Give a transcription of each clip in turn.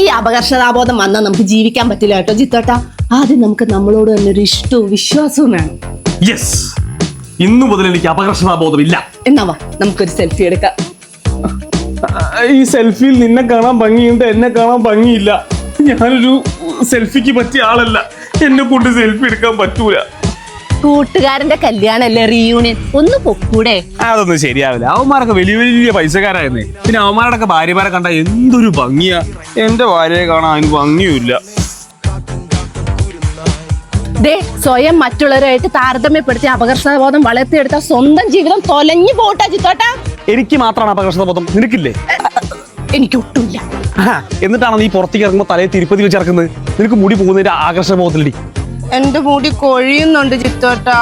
ഈ അപകർഷതാബോധം വന്നാൽ നമുക്ക് ജീവിക്കാൻ പറ്റില്ല കേട്ടോ ജിത്തോട്ടാ. ആദ്യം നമുക്ക് നമ്മളോട് തന്നെ ഒരു ഇഷ്ടവും വിശ്വാസവും വേണം. യെസ്, ഇന്നു മുതൽ എനിക്ക് അപകർഷതാബോധമില്ല. എന്നാ വാ നമുക്കൊരു സെൽഫി എടുക്കാം. ഈ സെൽഫിയിൽ നിന്നെ കാണാൻ ഭംഗിയുണ്ട്, എന്നെ കാണാൻ ഭംഗിയില്ല. ഞാനൊരു സെൽഫിക്ക് പറ്റിയ ആളല്ല, എന്നെ കൊണ്ട് സെൽഫി എടുക്കാൻ പറ്റൂല. കൂട്ടുകാരന്റെ കല്യാണല്ലേ, റീയൂണിയൻ, ഒന്ന് പൊക്കൂടെ? അതൊന്നും ശരിയാവില്ല. അവന്മാരൊക്കെ വലിയ വലിയ പൈസക്കാരായിരുന്നേ. പിന്നെ അവന്മാരുടെയൊക്കെ ഭാര്യമാരെ കണ്ട എന്തൊരു ഭംഗിയാ. എന്റെ ഭാര്യയെ കാണാൻ അതിന് ഭംഗിയുമില്ല. ദേ, സ്വയം മറ്റുള്ളവരായിട്ട് താരതമ്യപ്പെടുത്തി അപകർഷതാബോധം വളർത്തിയെടുത്ത സ്വന്തം ജീവിതം തൊലഞ്ഞു പോട്ടാ ജിത്തോട്ടാ. എനിക്ക് മാത്രമാണ് അപകർഷതാബോധം, നിനക്കില്ലേ? എനിക്ക് ഒട്ടുമില്ല. എന്നിട്ടാണ് നീ പുറത്തേക്ക് ഇറങ്ങുമ്പോൾ തലയെ തിരുപ്പതി വെച്ചിറക്കുന്നത്. നിനക്ക് മുടി പോകുന്നതിന്റെ ആകർഷണബോധത്തിലടി. എന്റെ മുടി കൊഴിയുന്നുണ്ട് ജിത്തോട്ടാ.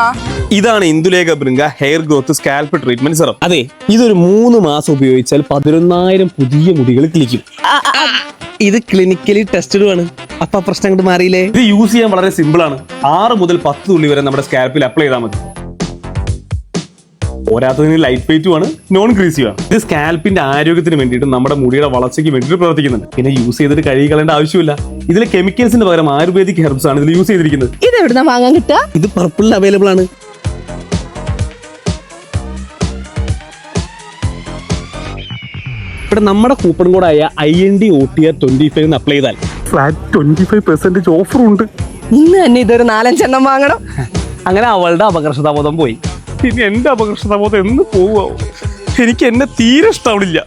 ഇതാണ് Indulekha Bringha hair growth scalp treatment serum. അതെ, ഇതൊരു 3 മാസം ഉപയോഗിച്ചാൽ 11,000 പുതിയ മുടികൾ കിളിക്കും. ഇത് ക്ലിനിക്കലി ടെസ്റ്റഡ് ആണ്. അപ്പൊ പ്രശ്നം അങ്ങോട്ട് മാറിയില്ലേ? ഇത് യൂസ് ചെയ്യാൻ വളരെ സിമ്പിൾ ആണ്. 6 മുതൽ 10 തുള്ളി വരെ നമ്മുടെ സ്കാൽപ്പിൽ അപ്ലൈ ചെയ്താൽ മതി. പോരാത്തതിന് ലൈറ്റ് വെയിറ്റും ആണ്, നോൺ ഗ്രീസിയും ആണ്. ഇത് സ്കാൽപ്പിന്റെ ആരോഗ്യത്തിന് വേണ്ടിയിട്ട് നമ്മുടെ മുടിയുടെ വളർച്ചയ്ക്ക് വേണ്ടിയിട്ട് പ്രവർത്തിക്കുന്നുണ്ട്. പിന്നെ യൂസ് ചെയ്തിട്ട് കഴുകി കളയേണ്ട ആവശ്യമില്ല. ഇതിലെ കെമിക്കൽസിന് പകരം ആയുർവേദിക് ഹെർബ്സ് ആണ് ഇതിൽ യൂസ് ചെയ്തിരിക്കുന്നത്. ഇത് എവിടുന്ന വാങ്ങാൻ കിട്ടുക? ഇത് പർപ്പിളിൽ അവൈലബിൾ ആണ്. ഇവിടെ നമ്മുടെ കൂപ്പൺ കോഡായ INDOTR25 അപ്ലൈ ചെയ്താൽ ഫ്ലാറ്റ് 25% ഓഫറും ഉണ്ട്. ഇന്ന് തന്നെ ഇതൊരു 4-5 എണ്ണം വാങ്ങണം. അങ്ങനെ അവളുടെ അപകർഷതാബോധം പോയി. പിന്നെ എന്റെ അപകർഷതാബോധം എന്ന് പോവോ? എനിക്ക് എന്നെ തീരെ ഇഷ്ടമാവില്ല.